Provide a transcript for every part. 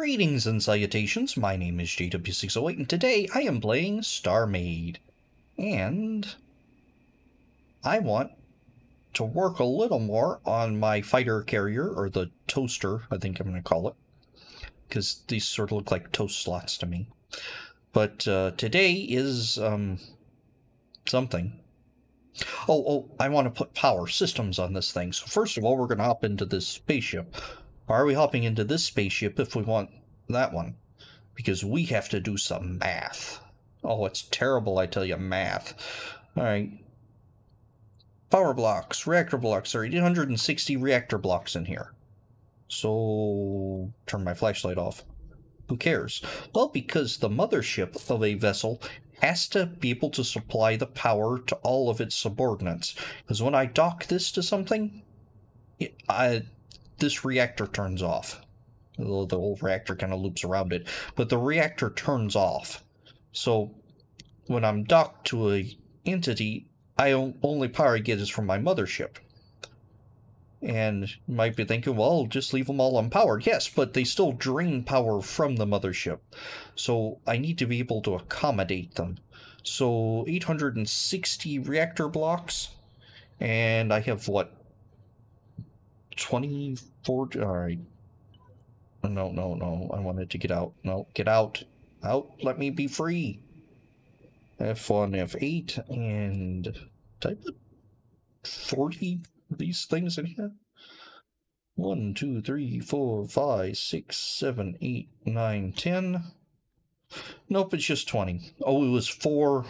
Greetings and salutations, my name is JW608 and today I am playing StarMade. And I want to work a little more on my fighter carrier, or the toaster, I think I'm going to call it. Because these sort of look like toast slots to me. But today is something. Oh, I want to put power systems on this thing. So first of all, we're going to hop into this spaceship. Why are we hopping into this spaceship if we want that one? Because we have to do some math. Oh, it's terrible, I tell you, math. Alright. Power blocks, reactor blocks. There are 860 reactor blocks in here. So, turn my flashlight off. Who cares? Well, because the mothership of a vessel has to be able to supply the power to all of its subordinates. Because when I dock this to something, this reactor turns off. The whole reactor kind of loops around it, but the reactor turns off. So when I'm docked to a entity, only power I get is from my mothership. And you might be thinking, well, just leave them all unpowered. Yes, but they still drain power from the mothership. So I need to be able to accommodate them. So 860 reactor blocks, and I have what? 24? Alright. No. I wanted to get out. No, get out. Out. Let me be free. F1, F8, and type it 40 of these things in here. 1, 2, 3, 4, 5, 6, 7, 8, 9, 10. Nope, it's just 20. Oh, it was four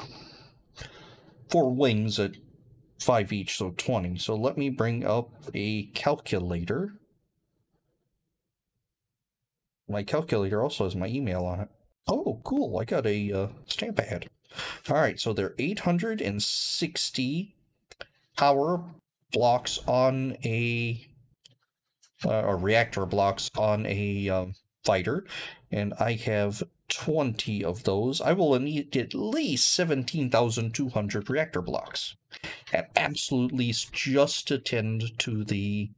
wings at 5 each, so 20. So let me bring up a calculator. My calculator also has my email on it. Oh, cool. I got a stamp ad. Alright, so there are 860 power blocks on or reactor blocks on a fighter, and I have 20 of those. I will need at least 17,200 reactor blocks. At absolute least, just to tend to the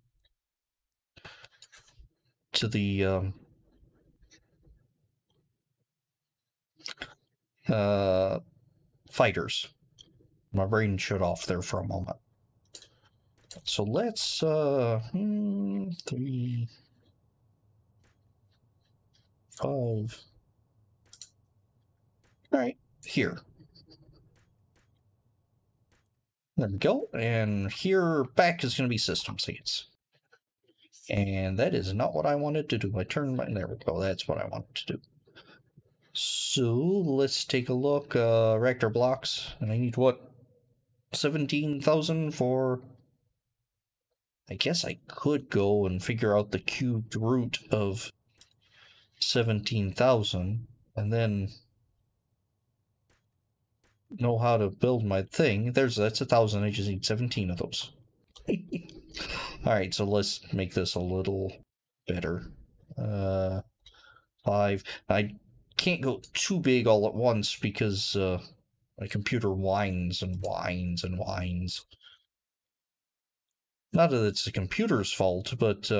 fighters. My brain shut off there for a moment. So let's 3, 5. All right, here. There we go. And here back is going to be system seats. And that is not what I wanted to do. I turned my, there we go. That's what I wanted to do. So let's take a look. Reactor blocks, and I need what? 17,000 for. I guess I could go and figure out the cubed root of 17,000 and then know how to build my thing. That's 1,000. I just need 17 of those. Alright, so let's make this a little better. 5. I can't go too big all at once because my computer whines and whines and whines. Not that it's the computer's fault, but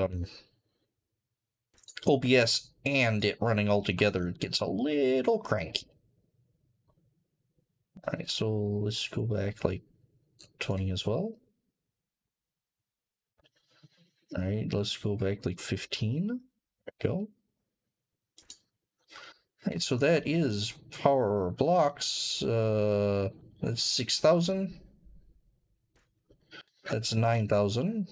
OBS and it running all together, it gets a little cranky. Alright, so let's go back like 20 as well. Alright, let's go back like 15. There we go. Alright, so that is power blocks. That's 6,000. That's 9,000.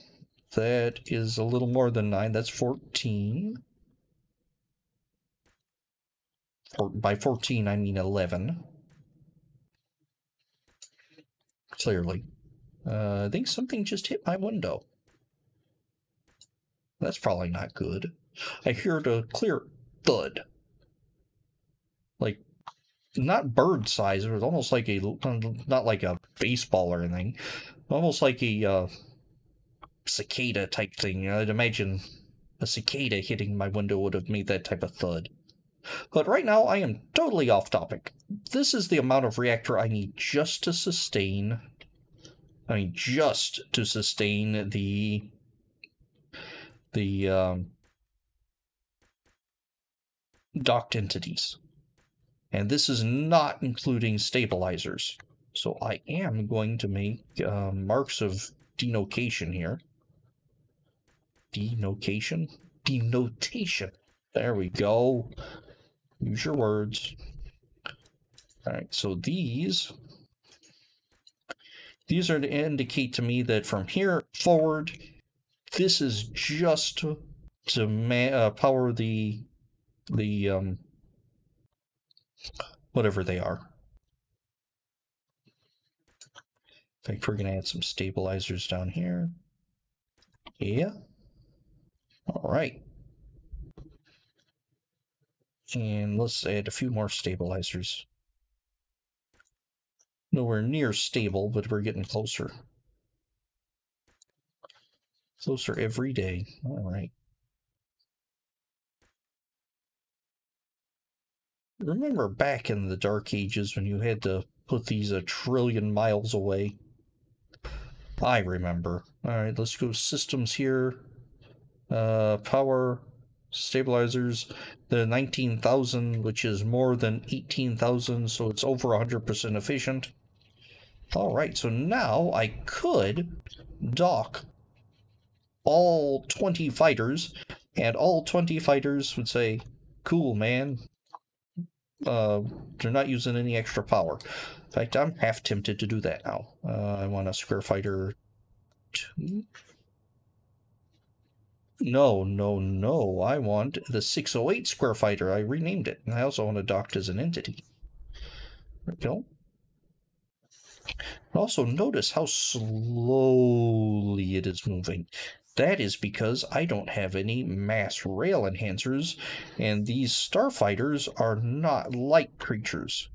That is a little more than 9. That's 14. By 14, I mean 11. Clearly. I think something just hit my window. That's probably not good. I heard a clear thud. Like, not bird size, it was almost like a, not like a baseball or anything. Almost like a cicada type thing. I'd imagine a cicada hitting my window would have made that type of thud. But right now, I am totally off topic. This is the amount of reactor I need just to sustain... I mean, just to sustain the docked entities. And this is not including stabilizers. So I am going to make marks of denotation here. Denotation? Denotation. There we go. Use your words. All right, so these are to indicate to me that from here forward, this is just to power the whatever they are. In fact, we're going to add some stabilizers down here. Yeah. All right. And let's add a few more stabilizers. Nowhere near stable, but we're getting closer. Closer every day. All right. Remember back in the Dark Ages when you had to put these a trillion miles away? I remember. All right, let's go systems here. Power, stabilizers, the 19,000, which is more than 18,000, so it's over 100% efficient. All right, so now I could dock all 20 fighters, and all 20 fighters would say, cool, man. They're not using any extra power. In fact, I'm half tempted to do that now. I want a square fighter 2. No, no, no. I want the 608 square fighter. I renamed it. And I also want it docked as an entity. There we go. Also, notice how slowly it is moving. That is because I don't have any mass rail enhancers, and these starfighters are not light creatures.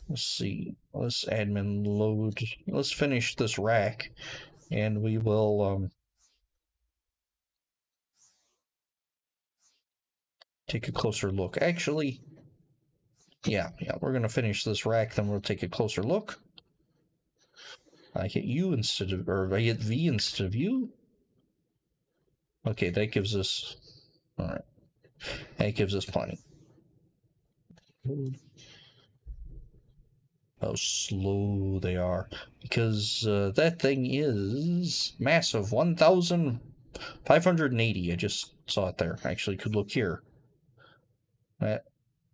Let's see. Let's admin load. Let's finish this rack, and we will take a closer look. Actually, yeah, we're going to finish this rack, then we'll take a closer look. I hit U instead of, or I hit V instead of U. Okay, that gives us, all right, that gives us plenty. How slow they are, because that thing is massive, 1,580. I just saw it there. Actually, could look here.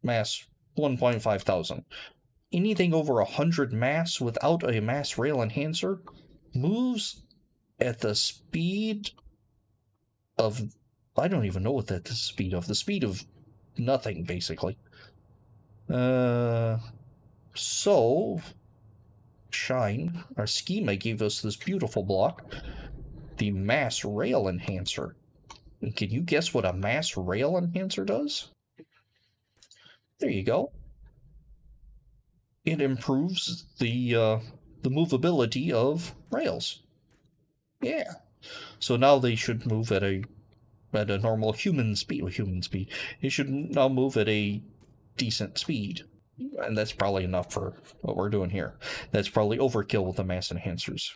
Mass 1.5 thousand. Anything over 100 mass without a mass rail enhancer moves at the speed of, I don't even know what that's the speed of. The speed of nothing, basically. So, Shine, our schema gave us this beautiful block, the mass rail enhancer. And can you guess what a mass rail enhancer does? There you go. It improves the movability of rails. Yeah. So now they should move at a normal human speed. It should now move at a decent speed. And that's probably enough for what we're doing here. That's probably overkill with the mass enhancers.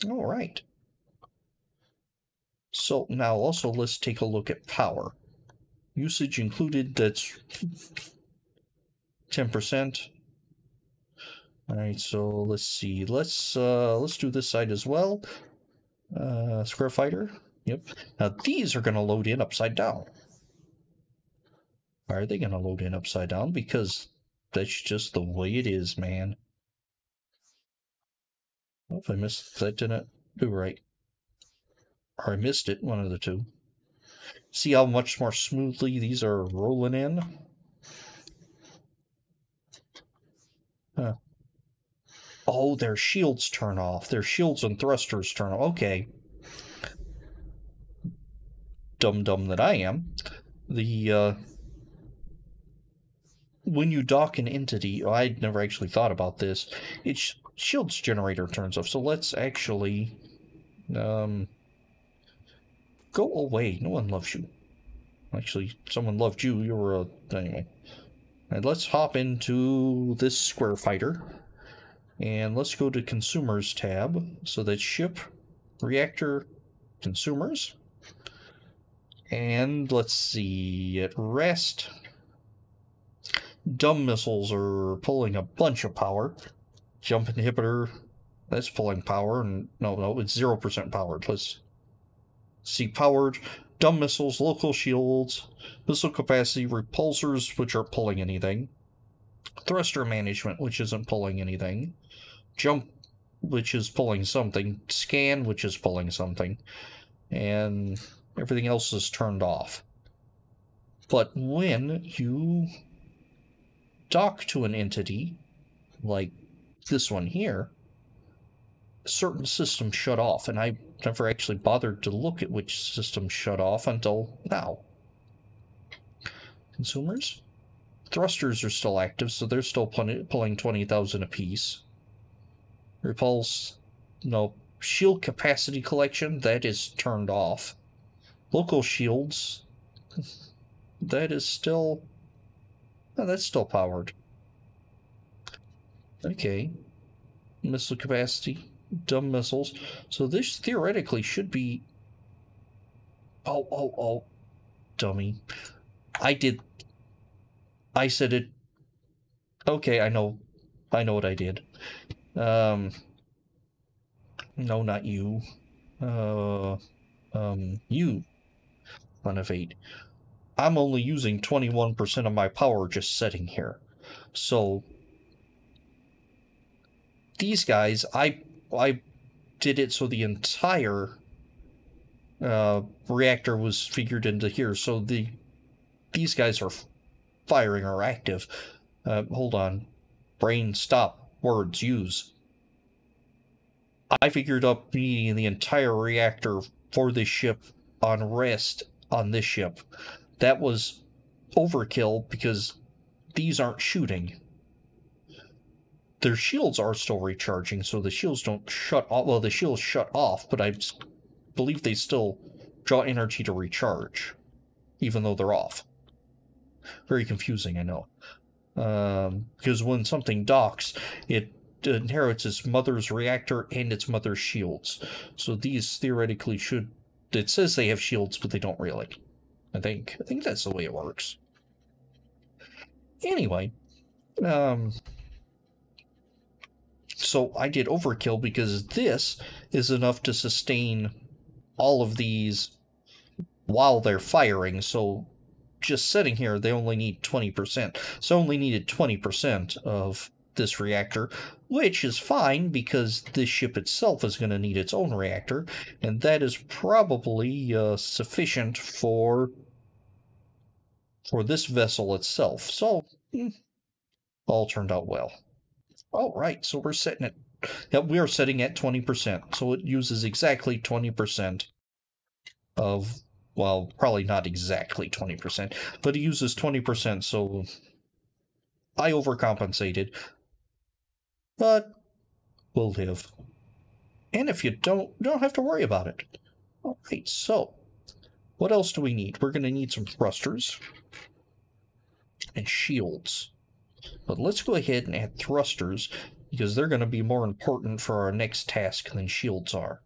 All right. So now also let's take a look at power. Usage included, that's 10%. All right, so let's see. Let's do this side as well. Square fighter. Yep. Now these are going to load in upside down. Why are they going to load in upside down? Because that's just the way it is, man. Oh, if I missed that, didn't do right. Or I missed it, one of the two. See how much more smoothly these are rolling in? Huh. Oh, their shields turn off. Their shields and thrusters turn off. Okay. Dumb that I am. The, when you dock an entity, I'd never actually thought about this, its shields generator turns off. So let's actually, go away. No one loves you. Actually, someone loved you. You were anyway. All right, let's hop into this square fighter. And let's go to Consumers tab. So that's Ship, Reactor, Consumers. And let's see, at rest, dumb missiles are pulling a bunch of power. Jump inhibitor, that's pulling power, and no, it's 0% powered. Let's see, powered, dumb missiles, local shields, missile capacity, repulsors, which aren't pulling anything, thruster management, which isn't pulling anything, jump, which is pulling something, scan, which is pulling something, and everything else is turned off. But when you dock to an entity, like this one here, certain systems shut off, and I never actually bothered to look at which systems shut off until now. Consumers? Thrusters are still active, so they're still pulling 20,000 apiece. Repulse, no. Shield capacity collection, that is turned off. Local shields, that is still... oh, that's still powered. Okay. Missile capacity, dumb missiles. So this theoretically should be... oh, dummy. I said it... okay, I know what I did. No, not you. You. Renovate. I'm only using 21% of my power just sitting here. So, these guys, I did it so the entire reactor was figured into here. So these guys are firing or active. Hold on. Brain, stop. Words, use. I figured up needing the entire reactor for this ship on rest on this ship. That was overkill because these aren't shooting. Their shields are still recharging, so the shields don't shut off. Well, the shields shut off, but I believe they still draw energy to recharge, even though they're off. Very confusing, I know. Because when something docks, it inherits its mother's reactor and its mother's shields. So these theoretically should... it says they have shields, but they don't really. I think that's the way it works. Anyway, so I did overkill because this is enough to sustain all of these while they're firing. So just sitting here, they only need 20%. So I only needed 20% of this reactor, which is fine because this ship itself is going to need its own reactor, and that is probably sufficient for this vessel itself. So all turned out well. All right, so we're setting it. Yep, we are setting at 20%. So it uses exactly 20% of, well, probably not exactly 20%, but it uses 20%. So I overcompensated, but we'll live. And if you don't have to worry about it. All right, so what else do we need? We're going to need some thrusters and shields. But let's go ahead and add thrusters, because they're going to be more important for our next task than shields are.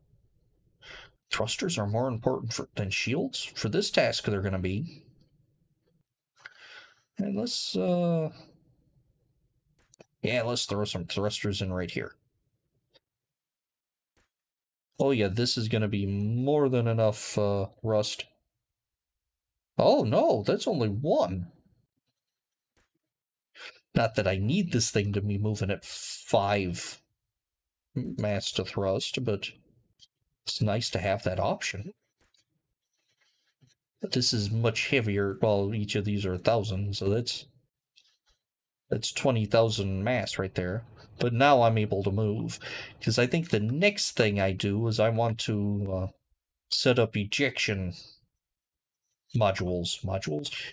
Thrusters are more important than shields? For this task, they're going to be. And let's throw some thrusters in right here. Oh yeah, this is going to be more than enough rust. Oh no, that's only one. Not that I need this thing to be moving at 5 mass to thrust, but it's nice to have that option. But this is much heavier. Well, each of these are 1,000, so that's 20,000 mass right there. But now I'm able to move, because I think the next thing I do is I want to set up ejection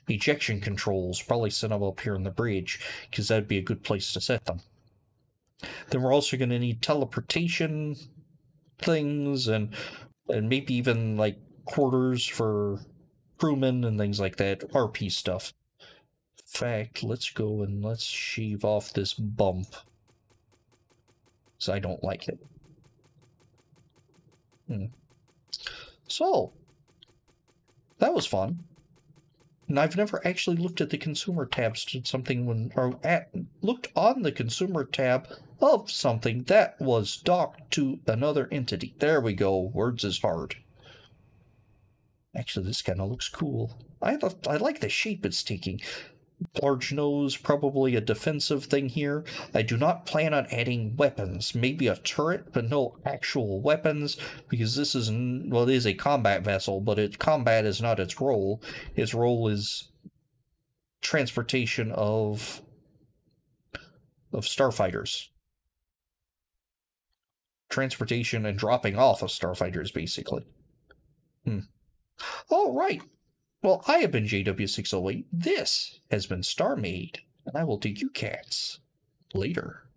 ejection controls, probably set them up here in the bridge, because that'd be a good place to set them. Then we're also going to need teleportation things, and maybe even like quarters for crewmen and things like that, RP stuff. In fact, let's go and let's shave off this bump, because I don't like it. So, That was fun. And I've never actually looked at the consumer tabs to something looked on the consumer tab of something that was docked to another entity. There we go. Words is hard. Actually, this kind of looks cool. I like the shape it's taking. Large nose, probably a defensive thing here. I do not plan on adding weapons. Maybe a turret, but no actual weapons, because this is, well, it is a combat vessel, but combat is not its role. Its role is transportation of starfighters. Transportation and dropping off of starfighters, basically. All right. Well, I have been JW608. This has been StarMade, and I will do you cats later.